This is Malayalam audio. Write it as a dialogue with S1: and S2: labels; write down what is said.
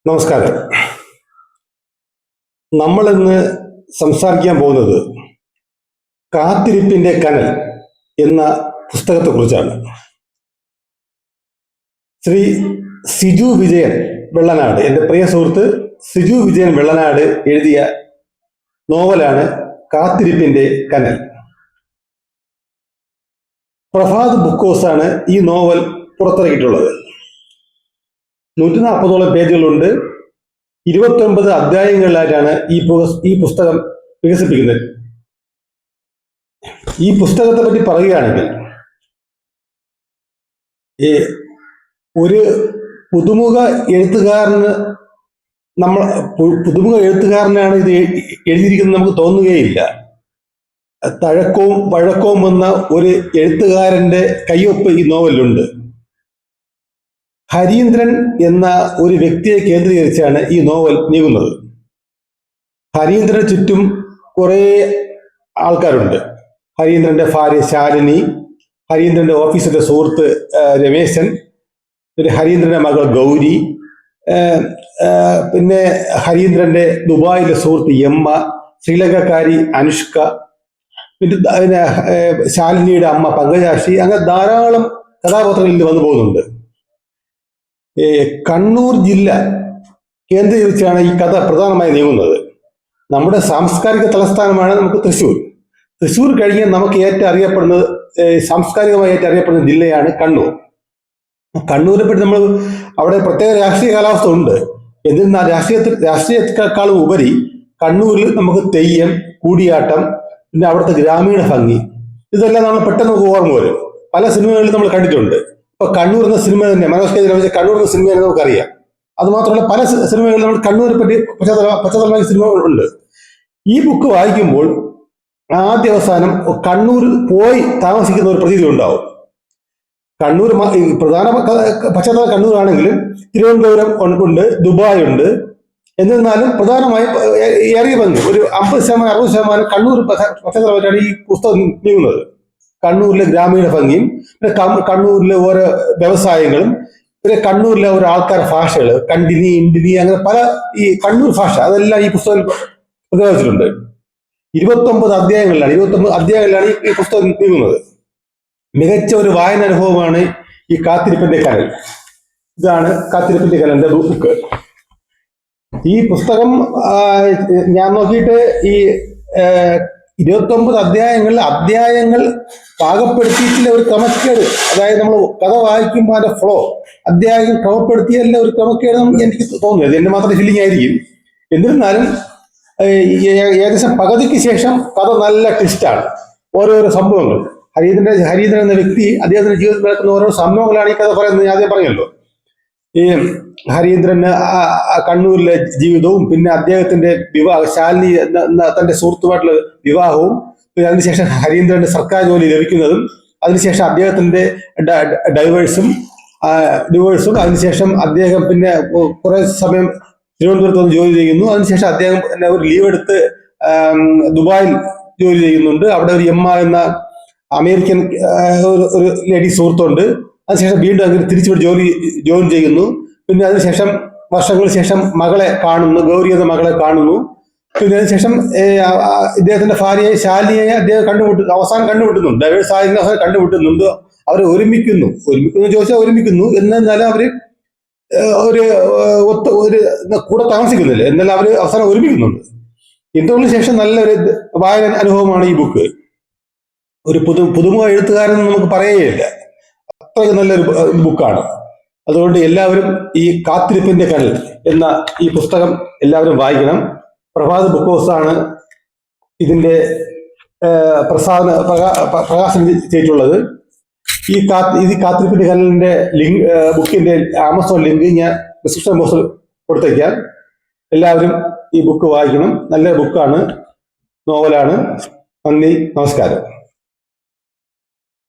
S1: നമസ്കാരം. നമ്മളിന്ന് സംസാരിക്കാൻ പോകുന്നത് കാത്തിരിപ്പിന്റെ കനൽ എന്ന പുസ്തകത്തെ കുറിച്ചാണ്. ശ്രീ സിജു വിജയൻ വെള്ളനാട്, എൻ്റെ പ്രിയ സുഹൃത്ത് സിജു വിജയൻ വെള്ളനാട് എഴുതിയ നോവലാണ് കാത്തിരിപ്പിന്റെ കനൽ. പ്രഭാത് ബുക്ക് ഹൗസാണ് ഈ നോവൽ പുറത്തിറക്കിയിട്ടുള്ളത്. 140ഓളം പേജുകളുണ്ട്. 29 അധ്യായങ്ങളിലായിട്ടാണ് ഈ പുസ്തകം വികസിപ്പിക്കുന്നത്. ഈ പുസ്തകത്തെ പറ്റി പറയുകയാണെങ്കിൽ, ഒരു പുതുമുഖ എഴുത്തുകാരനാണ് ഇത് എഴുതിയിരിക്കുന്നത് നമുക്ക് തോന്നുകയില്ല. തഴക്കവും വഴക്കവും വന്ന ഒരു എഴുത്തുകാരന്റെ കയ്യൊപ്പ് ഈ നോവലിലുണ്ട്. ഹരീന്ദ്രൻ എന്ന ഒരു വ്യക്തിയെ കേന്ദ്രീകരിച്ചാണ് ഈ നോവൽ നീങ്ങുന്നത്. ഹരീന്ദ്രന് ചുറ്റും കുറേ ആൾക്കാരുണ്ട്. ഹരീന്ദ്രന്റെ ഭാര്യ ശാലിനി, ഹരീന്ദ്രന്റെ ഓഫീസിലെ സുഹൃത്ത് രമേശൻ, പിന്നെ ഹരീന്ദ്രന്റെ മകൾ ഗൗരി, പിന്നെ ഹരീന്ദ്രന്റെ ദുബായിലെ സുഹൃത്ത് എമ്മ, ശ്രീലങ്കക്കാരി അനുഷ്ക, പിന്നെ ശാലിനിയുടെ അമ്മ പങ്കജാക്ഷി, അങ്ങനെ ധാരാളം കഥാപാത്രങ്ങളിൽ വന്നു പോകുന്നുണ്ട്. കണ്ണൂർ ജില്ല കേന്ദ്രീകരിച്ചാണ് ഈ കഥ പ്രധാനമായി നീങ്ങുന്നത്. നമ്മുടെ സാംസ്കാരിക തലസ്ഥാനമാണ് നമുക്ക് തൃശ്ശൂർ. തൃശ്ശൂർ കഴിഞ്ഞ് നമുക്ക് സാംസ്കാരികമായി അറിയപ്പെടുന്ന ജില്ലയാണ് കണ്ണൂർ. കണ്ണൂരിനെ പറ്റി നമ്മൾ അവിടെ പ്രത്യേക രാഷ്ട്രീയ കാലാവസ്ഥ ഉണ്ട്. എന്നിരുന്നാൽ രാഷ്ട്രീയത്തെക്കാളും ഉപരി കണ്ണൂരിൽ നമുക്ക് തെയ്യം, കൂടിയാട്ടം, പിന്നെ അവിടുത്തെ ഗ്രാമീണ ഭംഗി, ഇതെല്ലാം നമ്മൾ പെട്ടെന്ന് ഓർമ്മ വരും. പല സിനിമകളിലും നമ്മൾ കണ്ടിട്ടുണ്ട്. ഇപ്പൊ കണ്ണൂർ എന്ന സിനിമ തന്നെ, മനോജ് കെ ജയരാജ് കണ്ണൂർ എന്ന സിനിമ തന്നെ നമുക്കറിയാം. അത് മാത്രമല്ല പല സിനിമകളിലും നമ്മൾ കണ്ണൂരെ പറ്റി പശ്ചാത്തലമായ സിനിമകളുണ്ട്. ഈ ബുക്ക് വായിക്കുമ്പോൾ ആദ്യ അവസാനം കണ്ണൂർ പോയി താമസിക്കുന്ന ഒരു പ്രതീതി ഉണ്ടാവും. കണ്ണൂർ പ്രധാന പശ്ചാത്തല കണ്ണൂരാണെങ്കിലും തിരുവനന്തപുരം ഉണ്ട്, ദുബായ് ഉണ്ട്. എന്നിരുന്നാലും പ്രധാനമായും ഏറിയ പങ്ക് ഒരു 50% 60% കണ്ണൂർ പശ്ചാത്തലമായിട്ടാണ് ഈ പുസ്തകം നീങ്ങുന്നത്. കണ്ണൂരിലെ ഗ്രാമീണ ഭംഗിയും, പിന്നെ കണ്ണൂരിലെ ഓരോ വ്യവസായങ്ങളും, പിന്നെ കണ്ണൂരിലെ ഓരോ ആൾക്കാരുടെ ഭാഷകൾ, കണ്ടിനി, ഇണ്ടിനി, അങ്ങനെ പല ഈ കണ്ണൂർ ഭാഷ അതെല്ലാം ഈ പുസ്തകത്തിൽ പ്രതിപാദിച്ചിട്ടുണ്ട്. 29 അധ്യായങ്ങളിലാണ് ഈ പുസ്തകം നീങ്ങുന്നത്. മികച്ച ഒരു വായന അനുഭവമാണ് ഈ കാത്തിരിപ്പിന്റെ കനൽ. ഇതാണ് കാത്തിരിപ്പിന്റെ കനലിന്റെ ബുക്ക്. ഈ പുസ്തകം ഞാൻ നോക്കിയിട്ട് ഈ 29 അധ്യായങ്ങൾ പാകപ്പെടുത്തിയിട്ടുള്ള ഒരു ക്രമക്കേട്, അതായത് നമ്മൾ കഥ വായിക്കുമ്പോൾ അതിന്റെ ഫ്ലോ അധ്യായം ക്രമപ്പെടുത്തിയല്ല ഒരു ക്രമക്കേട് എനിക്ക് തോന്നുന്നത്. എന്റെ മാത്രം ഫീലിംഗ് ആയിരിക്കും. എന്നിരുന്നാലും ഏകദേശം പകുതിക്ക് ശേഷം കഥ നല്ല ട്വിസ്റ്റാണ്. ഓരോരോ സംഭവങ്ങൾ, ഹരീന്ദ്രൻ എന്ന വ്യക്തി അദ്ദേഹത്തിന്റെ ജീവിതത്തിൽ നടക്കുന്ന ഓരോ സംഭവങ്ങളാണ് ഈ കഥ പറയുന്നത്. ഞാൻ ആദ്യം പറഞ്ഞല്ലോ, ഈ ഹരീന്ദ്രന് കണ്ണൂരിലെ ജീവിതവും, പിന്നെ അദ്ദേഹത്തിന്റെ ശാലിനി തന്റെ സുഹൃത്തുമായിട്ടുള്ള വിവാഹവും, പിന്നെ അതിനുശേഷം ഹരീന്ദ്രന്റെ സർക്കാർ ജോലി ലഭിക്കുന്നതും, അതിനുശേഷം അദ്ദേഹത്തിന്റെ ഡിവോഴ്സും, അതിനുശേഷം അദ്ദേഹം പിന്നെ കുറെ സമയം തിരുവനന്തപുരത്ത് വന്ന് ജോലി ചെയ്യുന്നു. അതിനുശേഷം അദ്ദേഹം ഒരു ലീവ് എടുത്ത് ദുബായിൽ ജോലി ചെയ്യുന്നുണ്ട്. അവിടെ ഒരു എമ്മ എന്ന അമേരിക്കൻ ഒരു ലേഡി സുഹൃത്തുണ്ട്. അതിനുശേഷം വീണ്ടും അങ്ങനെ തിരിച്ചു ജോയിൻ ചെയ്യുന്നു. പിന്നെ അതിനുശേഷം വർഷങ്ങൾക്ക് ശേഷം മകളെ കാണുന്നു, ഗൗരി എന്ന മകളെ കാണുന്നു. പിന്നെ അതിനുശേഷം ഇദ്ദേഹത്തിന്റെ ഭാര്യയെ ശാലിനിയെ അദ്ദേഹം അവസാനം കണ്ടുമുട്ടുന്നുണ്ട്. ഡൈവേഴ്സ് ആയതിന് അവസാനം കണ്ടുമുട്ടുന്നുണ്ട്. അവർ ഒരുമിക്കുന്നു ചോദിച്ചാൽ ഒരുമിക്കുന്നു. എന്നാലും അവര് ഒരു കൂടെ താമസിക്കുന്നില്ല. എന്നാലും അവര് അവസാനം ഒരുമിക്കുന്നുണ്ട്. ഇതിനു ശേഷം നല്ലൊരു വായന അനുഭവമാണ് ഈ ബുക്ക്. ഒരു പുതുമുഖ എഴുത്തുകാരൻ നമുക്ക് പറയുകയില്ല, അത്രയ്ക്ക് നല്ലൊരു ബുക്കാണ്. അതുകൊണ്ട് എല്ലാവരും ഈ കാത്തിരിപ്പിന്റെ കനൽ എന്ന ഈ പുസ്തകം എല്ലാവരും വായിക്കണം. പ്രഭാത് ബുക്ക് ഹൗസാണ് ഇതിന്റെ പ്രകാശനം ചെയ്തിട്ടുള്ളത്. ഈ കാത്തിരിപ്പിന്റെ കനലിന്റെ ബുക്കിന്റെ ആമസോൺ ലിങ്ക് ഞാൻ ഡിസ്ക്രിപ്ഷൻ ബോക്സിൽ കൊടുത്തേക്കാം. എല്ലാവരും ഈ ബുക്ക് വായിക്കണം. നല്ല ബുക്കാണ്, നോവലാണ്. നന്ദി, നമസ്കാരം.